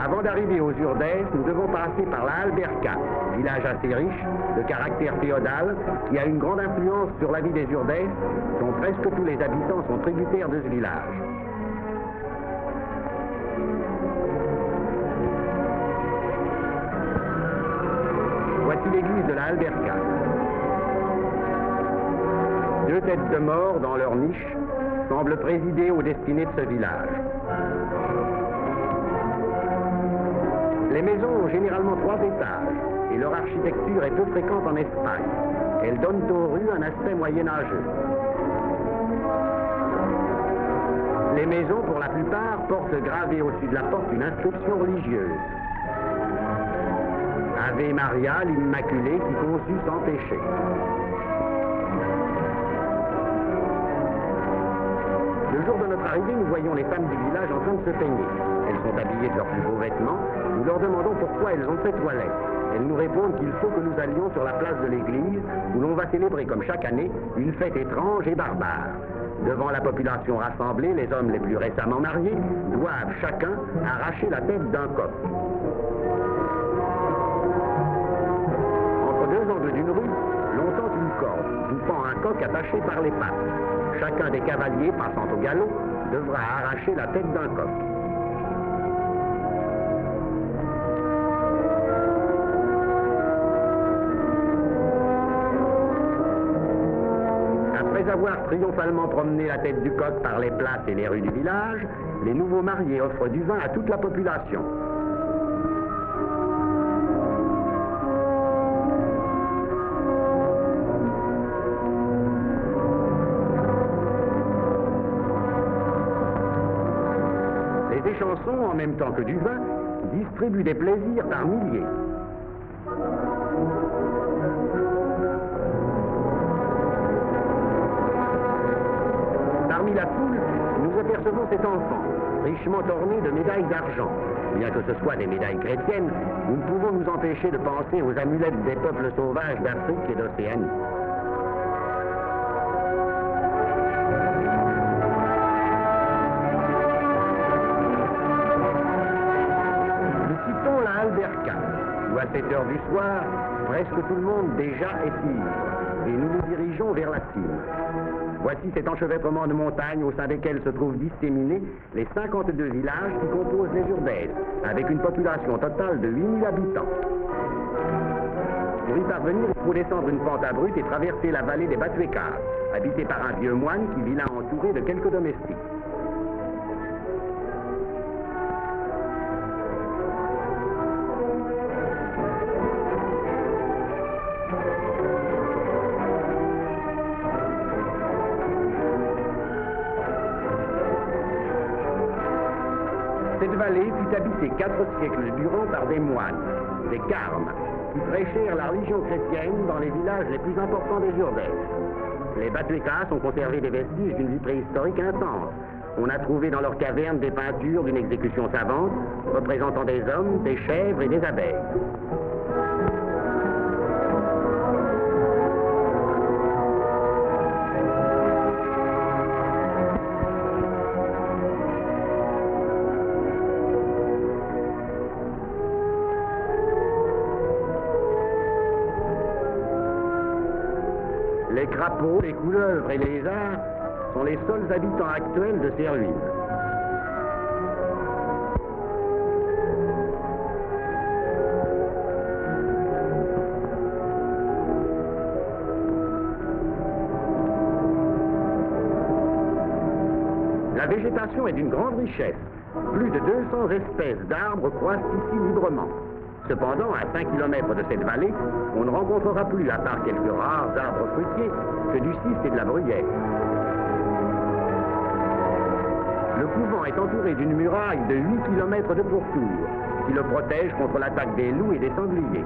Avant d'arriver aux Urdèces, nous devons passer par la Alberca, village assez riche, de caractère féodal, qui a une grande influence sur la vie des Urdèces, dont presque tous les habitants sont tributaires de ce village. Voici l'église de la Alberca. Deux têtes de mort dans leur niche semblent présider aux destinées de ce village. Les maisons ont généralement 3 étages et leur architecture est peu fréquente en Espagne. Elles donnent aux rues un aspect moyenâgeux. Les maisons, pour la plupart, portent gravée au-dessus de la porte une inscription religieuse. Ave Maria, l'Immaculée, qui conçut sans péché. Le jour de notre arrivée, nous voyons les femmes du village en train de se peigner. Elles sont habillées de leurs plus beaux vêtements. Nous leur demandons pourquoi elles ont fait toilette. Elles nous répondent qu'il faut que nous allions sur la place de l'église, où l'on va célébrer, comme chaque année, une fête étrange et barbare. Devant la population rassemblée, les hommes les plus récemment mariés doivent chacun arracher la tête d'un coq. Entre deux angles d'une rue, l'on tend une corde, d'où pend un coq attaché par les pattes. Chacun des cavaliers passant au galop devra arracher la tête d'un coq. Après avoir triomphalement promené la tête du coq par les places et les rues du village, les nouveaux mariés offrent du vin à toute la population. Les échansons, en même temps que du vin, distribuent des plaisirs par milliers. Parmi la foule, nous apercevons cet enfant, richement orné de médailles d'argent. Bien que ce soit des médailles chrétiennes, nous ne pouvons nous empêcher de penser aux amulettes des peuples sauvages d'Afrique et d'Océanie. Nous quittons la Alberca, où à 7 heures du soir, presque tout le monde déjà est ivre, et nous nous dirigeons vers la cime. Voici cet enchevêtrement de montagnes au sein desquelles se trouvent disséminés les 52 villages qui composent les Urdèces, avec une population totale de 8000 habitants. Pour y parvenir, il faut descendre une pente abrupte et traverser la vallée des Batuecas, habitée par un vieux moine qui vit là entouré de quelques domestiques. Cette vallée fut habitée 4 siècles durant par des moines, des carmes, qui prêchèrent la religion chrétienne dans les villages les plus importants des Urdèces. Les Batuecas ont conservé des vestiges d'une vie préhistorique intense. On a trouvé dans leurs cavernes des peintures d'une exécution savante, représentant des hommes, des chèvres et des abeilles. Les crapauds, les couleuvres et les lézards sont les seuls habitants actuels de ces ruines. La végétation est d'une grande richesse. Plus de 200 espèces d'arbres croissent ici librement. Cependant, à 5 km de cette vallée, on ne rencontrera plus, à part quelques rares arbres fruitiers, que du cis et de la bruyère. Le couvent est entouré d'une muraille de 8 km de pourtour, qui le protège contre l'attaque des loups et des sangliers.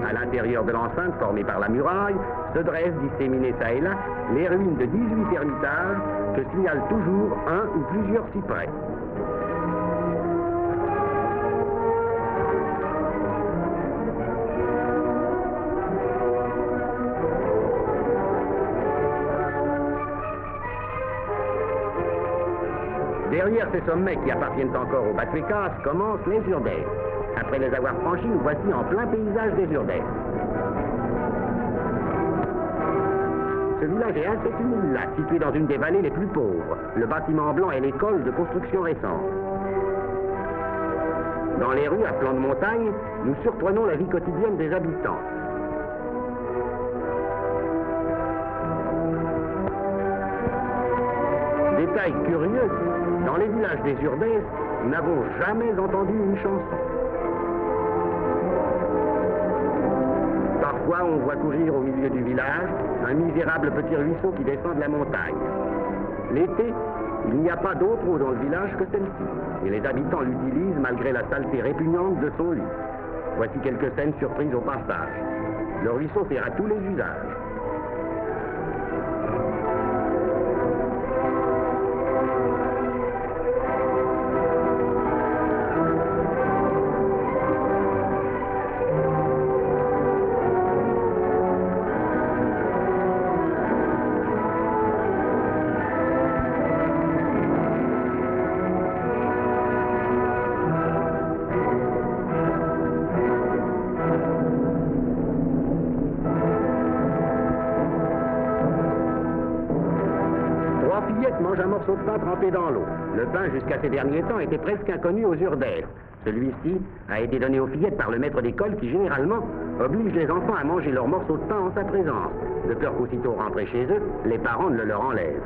À l'intérieur de l'enceinte formée par la muraille, se dressent, disséminées çà et là, les ruines de 18 ermitages que signalent toujours un ou plusieurs cyprès. Derrière ces sommets qui appartiennent encore aux Batouékas commencent les Urdèves. Après les avoir franchis, nous voici en plein paysage des Urdèves. Ce village est Alsetoumilla, situé dans une des vallées les plus pauvres. Le bâtiment blanc est l'école de construction récente. Dans les rues à flanc de montagne, nous surprenons la vie quotidienne des habitants. Détail curieux, dans les villages des Urdèves, nous n'avons jamais entendu une chanson. Parfois, on voit courir au milieu du village un misérable petit ruisseau qui descend de la montagne. L'été, il n'y a pas d'eau trop dans le village que celle-ci, et les habitants l'utilisent malgré la saleté répugnante de son lit. Voici quelques scènes surprises au passage. Le ruisseau sert à tous les usages. Mange un morceau de pain trempé dans l'eau. Le pain, jusqu'à ces derniers temps, était presque inconnu aux Urdèves. Celui-ci a été donné aux fillettes par le maître d'école qui, généralement, oblige les enfants à manger leur morceau de pain en sa présence, de peur qu'aussitôt rentrés chez eux, les parents ne le leur enlèvent.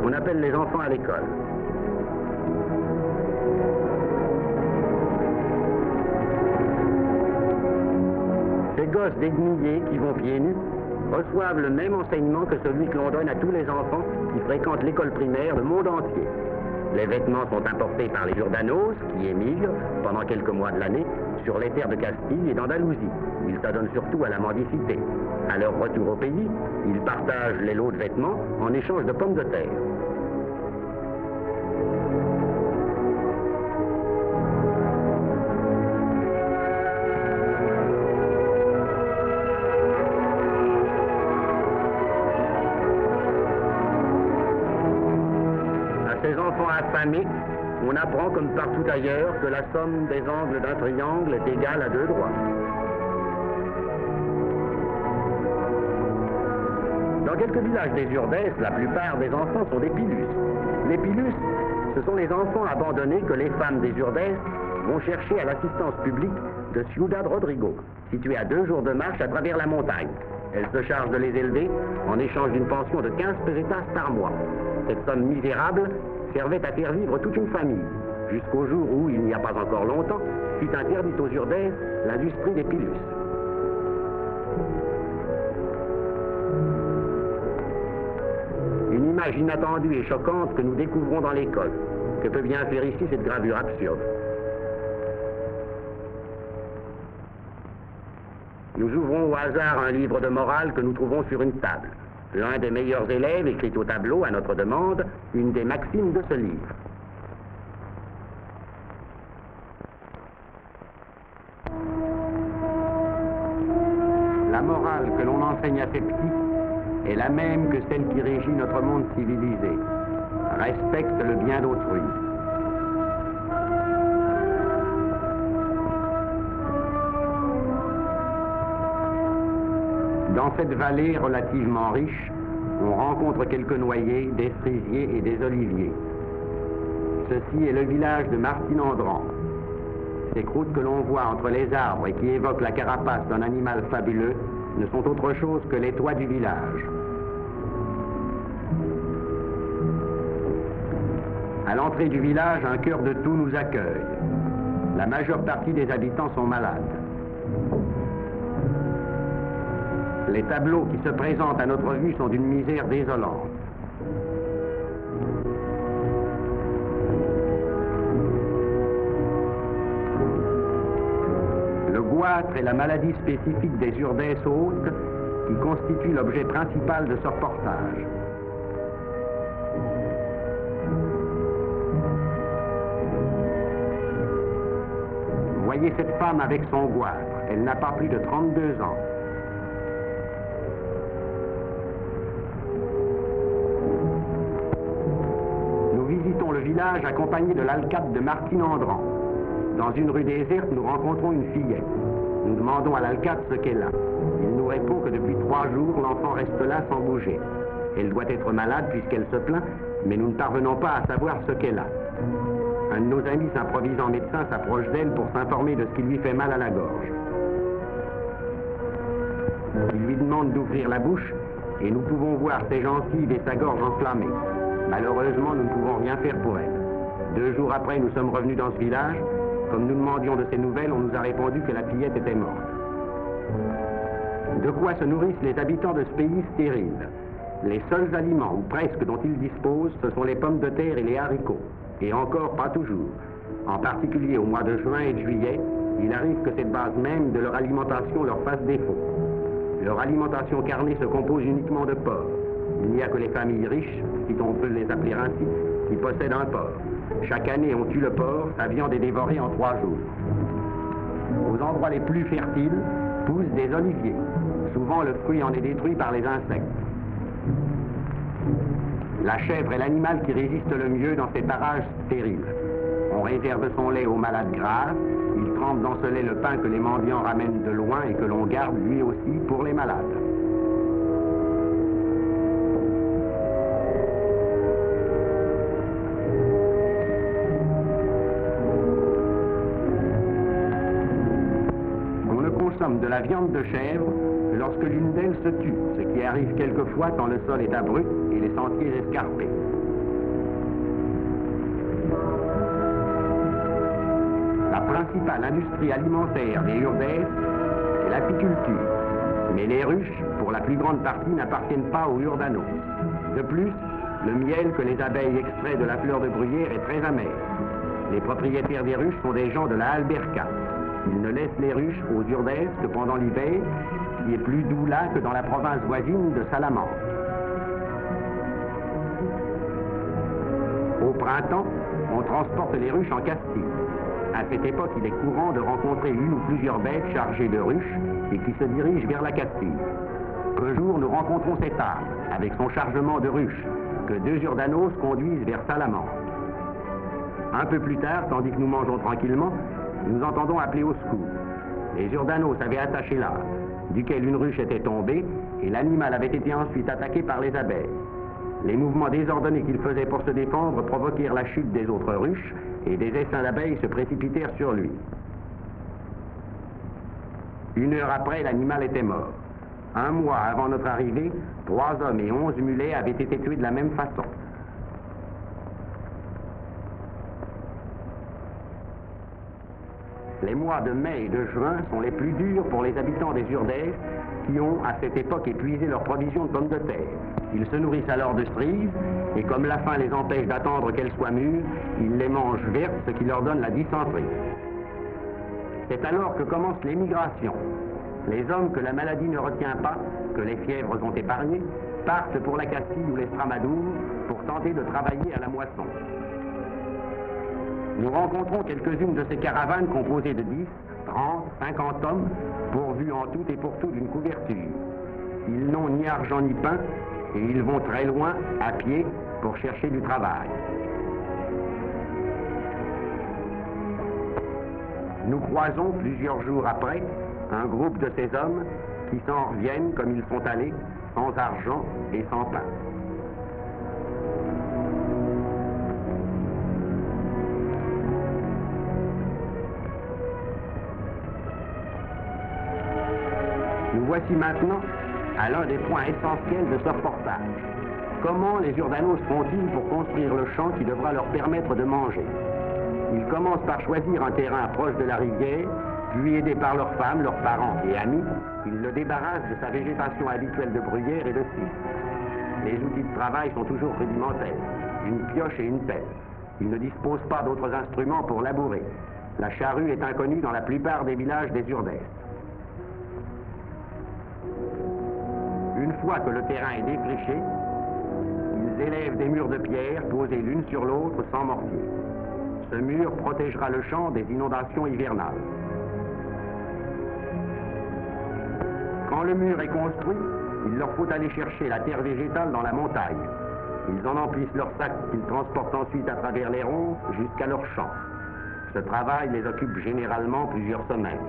On appelle les enfants à l'école. Ces gosses déguenillés qui vont pieds nus reçoivent le même enseignement que celui que l'on donne à tous les enfants qui fréquentent l'école primaire du monde entier. Les vêtements sont importés par les Jourdanos qui émigrent pendant quelques mois de l'année sur les terres de Castille et d'Andalousie. Ils s'adonnent surtout à la mendicité. À leur retour au pays, ils partagent les lots de vêtements en échange de pommes de terre. Ces enfants affamés, on apprend comme partout ailleurs que la somme des angles d'un triangle est égale à 2 droits. Dans quelques villages des Urdèves, la plupart des enfants sont des pilus. Les pilus, ce sont les enfants abandonnés que les femmes des Urdèves vont chercher à l'assistance publique de Ciudad Rodrigo, située à 2 jours de marche à travers la montagne. Elles se chargent de les élever en échange d'une pension de 15 pesetas par mois. Cette somme misérable servait à faire vivre toute une famille, jusqu'au jour où, il n'y a pas encore longtemps, fut interdite aux Urdèves l'industrie des pilus. Une image inattendue et choquante que nous découvrons dans l'école. Que peut bien faire ici cette gravure absurde? Nous ouvrons au hasard un livre de morale que nous trouvons sur une table. L'un des meilleurs élèves écrit au tableau, à notre demande, une des maximes de ce livre. La morale que l'on enseigne à ces petits est la même que celle qui régit notre monde civilisé. Respecte le bien d'autrui. Dans cette vallée relativement riche, on rencontre quelques noyers, des cerisiers et des oliviers. Ceci est le village de Martinandran. Ces croûtes que l'on voit entre les arbres et qui évoquent la carapace d'un animal fabuleux ne sont autre chose que les toits du village. À l'entrée du village, un cœur de tout nous accueille. La majeure partie des habitants sont malades. Les tableaux qui se présentent à notre vue sont d'une misère désolante. Le goitre est la maladie spécifique des Urdèces hautes qui constitue l'objet principal de ce reportage. Voyez cette femme avec son goitre. Elle n'a pas plus de 32 ans. Nous visitons le village accompagné de l'alcade de Martine Andran. Dans une rue déserte, nous rencontrons une fillette. Nous demandons à l'alcade ce qu'elle a. Il nous répond que depuis 3 jours, l'enfant reste là sans bouger. Elle doit être malade puisqu'elle se plaint, mais nous ne parvenons pas à savoir ce qu'elle a. Un de nos amis s'improvisant médecin s'approche d'elle pour s'informer de ce qui lui fait mal à la gorge. Il lui demande d'ouvrir la bouche et nous pouvons voir ses gencives et sa gorge enflammée. Malheureusement, nous ne pouvons rien faire pour elle. 2 jours après, nous sommes revenus dans ce village. Comme nous demandions de ses nouvelles, on nous a répondu que la fillette était morte. De quoi se nourrissent les habitants de ce pays stérile? Les seuls aliments, ou presque, dont ils disposent, ce sont les pommes de terre et les haricots. Et encore pas toujours. En particulier au mois de juin et de juillet, il arrive que cette base même de leur alimentation leur fasse défaut. Leur alimentation carnée se compose uniquement de porc. Il n'y a que les familles riches, si on peut les appeler ainsi, qui possèdent un porc. Chaque année, on tue le porc, sa viande est dévorée en 3 jours. Aux endroits les plus fertiles, poussent des oliviers. Souvent, le fruit en est détruit par les insectes. La chèvre est l'animal qui résiste le mieux dans ces parages stériles. On réserve son lait aux malades graves. Il trempe dans ce lait le pain que les mendiants ramènent de loin et que l'on garde lui aussi pour les malades. On ne consomme de la viande de chèvre lorsque l'une d'elles se tue, ce qui arrive quelquefois quand le sol est abrupt et les sentiers escarpés. La principale industrie alimentaire des Urdèces est l'apiculture, mais les ruches, pour la plus grande partie, n'appartiennent pas aux Urdanos. De plus, le miel que les abeilles extraient de la fleur de bruyère est très amer. Les propriétaires des ruches sont des gens de la Alberca. Ils ne laissent les ruches aux Urdèces que pendant l'hiver, qui est plus doux là que dans la province voisine de Salamanque. Au printemps, on transporte les ruches en Castille. À cette époque, il est courant de rencontrer une ou plusieurs bêtes chargées de ruches et qui se dirigent vers la Castille. Un jour, nous rencontrons cette arme, avec son chargement de ruches, que 2 Urdanos conduisent vers Salamanque. Un peu plus tard, tandis que nous mangeons tranquillement, nous entendons appeler au secours. Les Urdanos avaient attaché l'arbre, duquel une ruche était tombée, et l'animal avait été ensuite attaqué par les abeilles. Les mouvements désordonnés qu'il faisait pour se défendre provoquèrent la chute des autres ruches, et des essaims d'abeilles se précipitèrent sur lui. 1 heure après, l'animal était mort. 1 mois avant notre arrivée, 3 hommes et 11 mulets avaient été tués de la même façon. Les mois de mai et de juin sont les plus durs pour les habitants des Urdèces qui ont, à cette époque, épuisé leurs provisions de pommes de terre. Ils se nourrissent alors de cerises, et comme la faim les empêche d'attendre qu'elles soient mûres, ils les mangent vertes, ce qui leur donne la dysenterie. C'est alors que commence l'émigration. Les hommes que la maladie ne retient pas, que les fièvres ont épargnés, partent pour la Castille ou l'Estramadour pour tenter de travailler à la moisson. Nous rencontrons quelques-unes de ces caravanes composées de 10, 30, 50 hommes, pourvus en tout et pour tout d'une couverture. Ils n'ont ni argent ni pain, et ils vont très loin, à pied, pour chercher du travail. Nous croisons, plusieurs jours après, un groupe de ces hommes qui s'en reviennent comme ils sont allés, sans argent et sans pain. Nous voici maintenant à l'un des points essentiels de ce reportage. Comment les Urdanos font-ils pour construire le champ qui devra leur permettre de manger? Ils commencent par choisir un terrain proche de la rivière, puis aidés par leurs femmes, leurs parents et amis, ils le débarrassent de sa végétation habituelle de bruyère et de cypre. Les outils de travail sont toujours rudimentaires, une pioche et une pelle. Ils ne disposent pas d'autres instruments pour labourer. La charrue est inconnue dans la plupart des villages des Urdèses. Une fois que le terrain est défriché, ils élèvent des murs de pierre posés l'une sur l'autre sans mortier. Ce mur protégera le champ des inondations hivernales. Quand le mur est construit, il leur faut aller chercher la terre végétale dans la montagne. Ils en emplissent leurs sacs qu'ils transportent ensuite à travers les ronces jusqu'à leur champ. Ce travail les occupe généralement plusieurs semaines.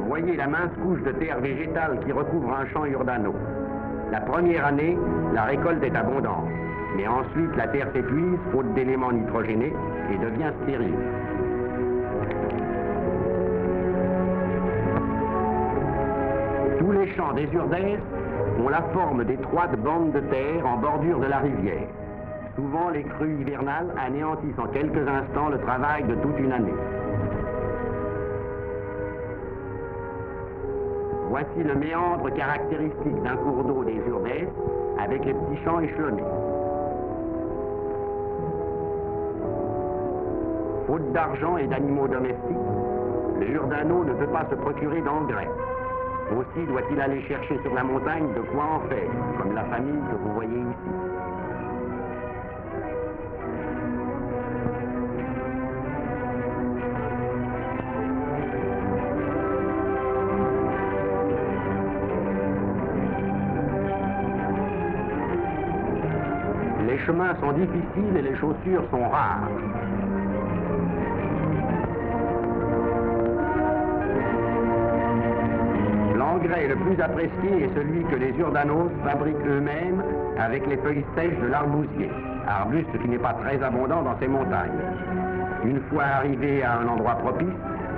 Voyez la mince couche de terre végétale qui recouvre un champ urdano. La première année, la récolte est abondante, mais ensuite la terre s'épuise faute d'éléments nitrogénés et devient stérile. Tous les champs des Urdèses ont la forme d'étroites bandes de terre en bordure de la rivière. Souvent, les crues hivernales anéantissent en quelques instants le travail de toute une année. Voici le méandre caractéristique d'un cours d'eau des Urdèses avec les petits champs échelonnés. Faute d'argent et d'animaux domestiques, le Urdano ne peut pas se procurer d'engrais. Aussi doit-il aller chercher sur la montagne de quoi en faire, comme la famille que vous voyez ici. Les chemins sont difficiles et les chaussures sont rares. L'engrais le plus apprécié est celui que les Urdanos fabriquent eux-mêmes avec les feuilles sèches de l'arbousier, arbuste qui n'est pas très abondant dans ces montagnes. Une fois arrivés à un endroit propice,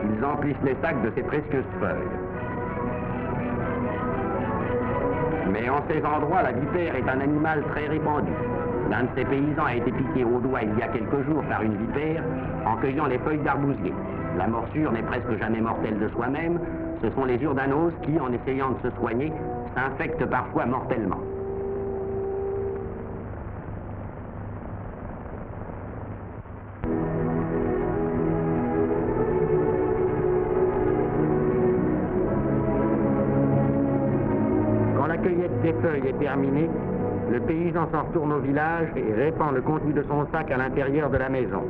ils emplissent les sacs de ces précieuses feuilles. Mais en ces endroits, la vipère est un animal très répandu. L'un de ces paysans a été piqué au doigt il y a quelques jours par une vipère en cueillant les feuilles d'arbousier. La morsure n'est presque jamais mortelle de soi-même. Ce sont les Urdanos qui, en essayant de se soigner, s'infectent parfois mortellement. Quand la cueillette des feuilles est terminée, le paysan s'en retourne au village et répand le contenu de son sac à l'intérieur de la maison.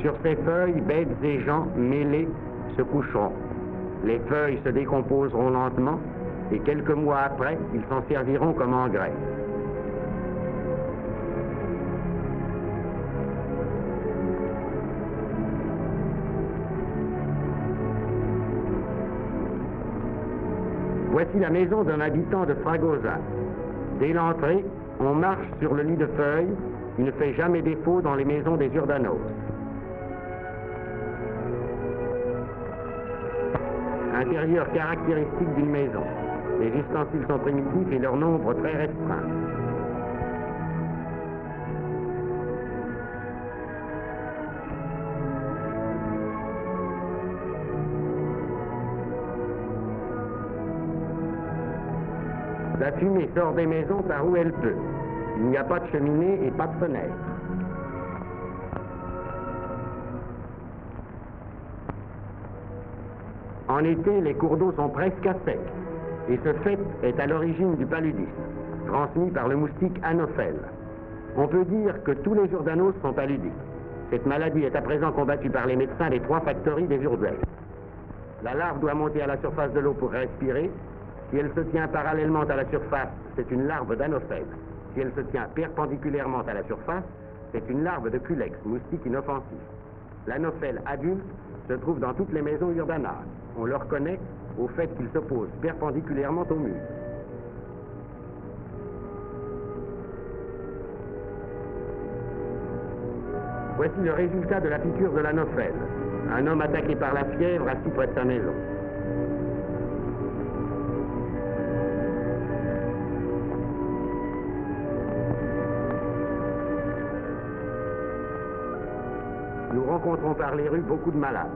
Sur ces feuilles, bêtes et gens mêlés se coucheront. Les feuilles se décomposeront lentement et quelques mois après, ils s'en serviront comme engrais. Voici la maison d'un habitant de Fragosa. Dès l'entrée, on marche sur le lit de feuilles qui ne fait jamais défaut dans les maisons des Urdanos. Intérieur caractéristique d'une maison. Les ustensiles sont primitifs et leur nombre très restreint. La fumée sort des maisons par où elle peut. Il n'y a pas de cheminée et pas de fenêtre. En été, les cours d'eau sont presque à sec, et ce fait est à l'origine du paludisme, transmis par le moustique Anophèle. On peut dire que tous les Urdanos sont paludiques. Cette maladie est à présent combattue par les médecins des 3 factories des Urdèses. La larve doit monter à la surface de l'eau pour respirer. Si elle se tient parallèlement à la surface, c'est une larve d'Anophèle. Si elle se tient perpendiculairement à la surface, c'est une larve de Culex, moustique inoffensif. L'Anophèle adulte se trouve dans toutes les maisons urdanas. on le reconnaît au fait qu'il se pose perpendiculairement au mur. Voici le résultat de la piqûre de l'anophèle. Un homme attaqué par la fièvre assis près de sa maison. Nous rencontrons par les rues beaucoup de malades.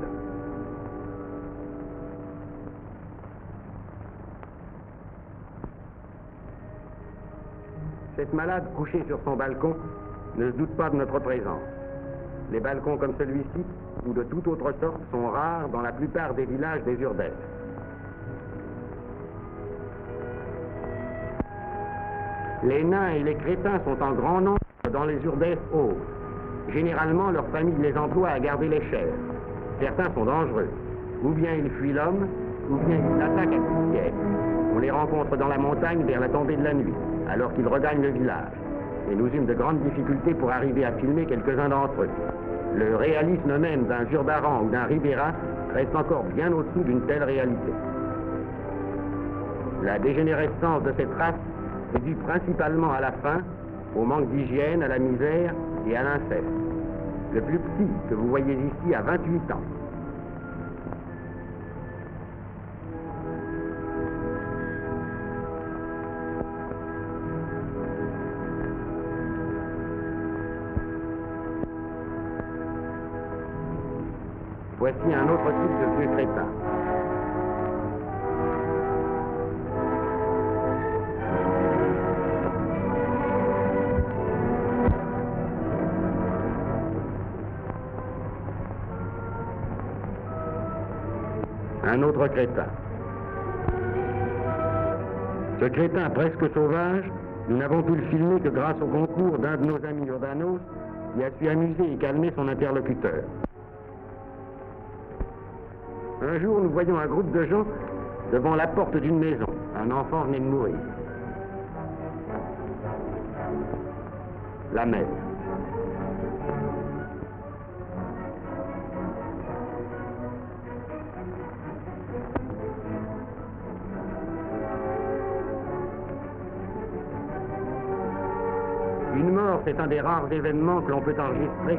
Cette malade couchée sur son balcon ne se doute pas de notre présence. Les balcons comme celui-ci, ou de toute autre sorte, sont rares dans la plupart des villages des Urdèves. Les nains et les crétins sont en grand nombre dans les Urdèves hauts. Généralement, leur famille les emploie à garder les chèvres. Certains sont dangereux. Ou bien ils fuient l'homme, ou bien ils l'attaquent à coups de pied. On les rencontre dans la montagne vers la tombée de la nuit, alors qu'ils regagnent le village. Et nous eûmes de grandes difficultés pour arriver à filmer quelques-uns d'entre eux. Le réalisme même d'un Jurdaran ou d'un Ribera reste encore bien au-dessous d'une telle réalité. La dégénérescence de cette race est due principalement à la faim, au manque d'hygiène, à la misère et à l'inceste. Le plus petit que vous voyez ici a 28 ans. Voici un autre type de vieux crétin. Un autre crétin. Ce crétin presque sauvage, nous n'avons pu le filmer que grâce au concours d'un de nos amis urdanos qui a su amuser et calmer son interlocuteur. Un jour, nous voyons un groupe de gens devant la porte d'une maison. Un enfant venait de mourir. La mère. Une mort, c'est un des rares événements que l'on peut enregistrer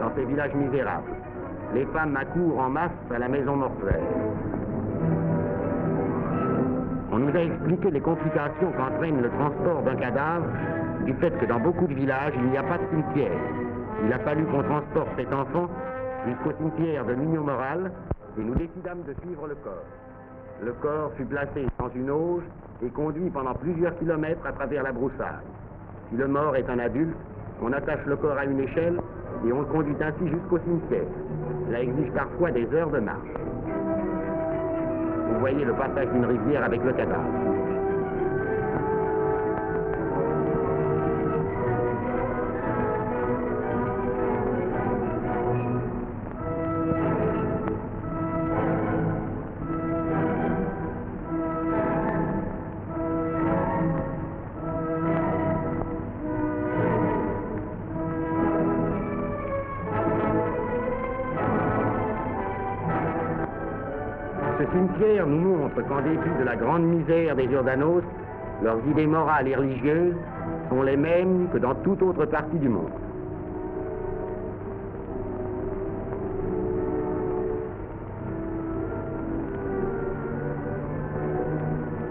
dans ces villages misérables. Les femmes accourent en masse à la maison mortuaire. On nous a expliqué les complications qu'entraîne le transport d'un cadavre du fait que dans beaucoup de villages, il n'y a pas de cimetière. Il a fallu qu'on transporte cet enfant jusqu'au cimetière de Mignon-Moral et nous décidâmes de suivre le corps. Le corps fut placé dans une auge et conduit pendant plusieurs kilomètres à travers la broussaille. Si le mort est un adulte, on attache le corps à une échelle et on le conduit ainsi jusqu'au cimetière. Cela exige parfois des heures de marche. Vous voyez le passage d'une rivière avec le cadavre. Ce cimetière nous montre qu'en dépit de la grande misère des Urdanos, leurs idées morales et religieuses sont les mêmes que dans toute autre partie du monde.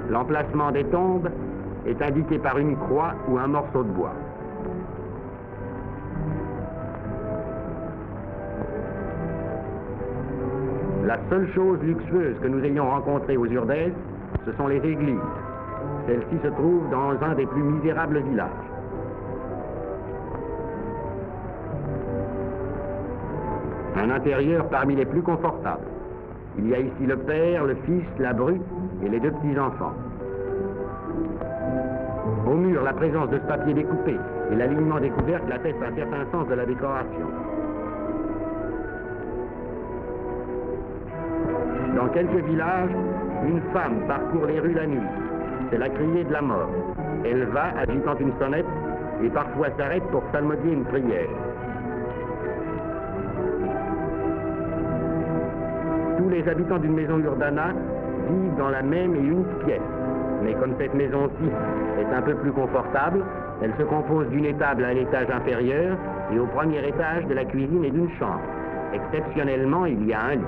L'emplacement des tombes est indiqué par une croix ou un morceau de bois. La seule chose luxueuse que nous ayons rencontrée aux Urdèves, ce sont les églises. Celles-ci se trouvent dans un des plus misérables villages. Un intérieur parmi les plus confortables. Il y a ici le père, le fils, la bru et les deux petits-enfants. Au mur, la présence de ce papier découpé et l'alignement des couvercles attestent un certain sens de la décoration. Dans quelques villages, une femme parcourt les rues la nuit. C'est la criée de la mort. Elle va, agitant une sonnette, et parfois s'arrête pour psalmodier une prière. Tous les habitants d'une maison Urdana vivent dans la même et unique pièce. Mais comme cette maison-ci est un peu plus confortable, elle se compose d'une étable à l'étage inférieur et au premier étage de la cuisine et d'une chambre. Exceptionnellement, il y a un lit.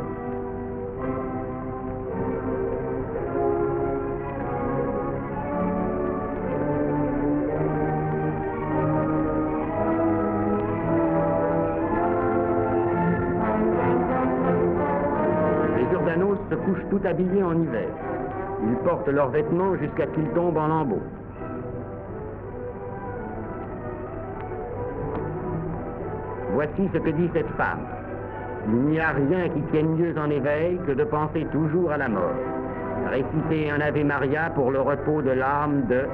Les Urdanos se couchent tout habillés en hiver. Ils portent leurs vêtements jusqu'à qu'ils tombent en lambeaux. Voici ce que dit cette femme. Il n'y a rien qui tienne mieux en éveil que de penser toujours à la mort. Réciter un Ave Maria pour le repos de l'âme de...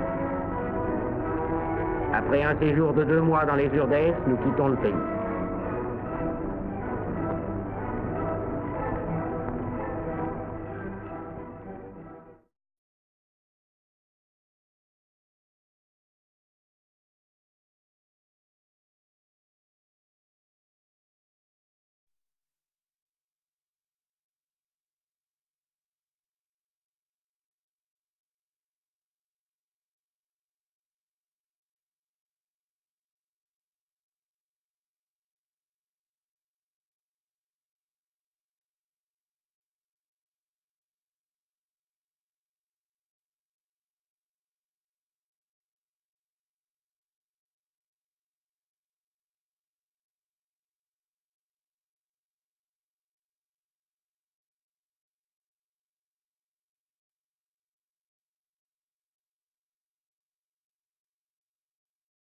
Après un séjour de 2 mois dans les Urdes, nous quittons le pays.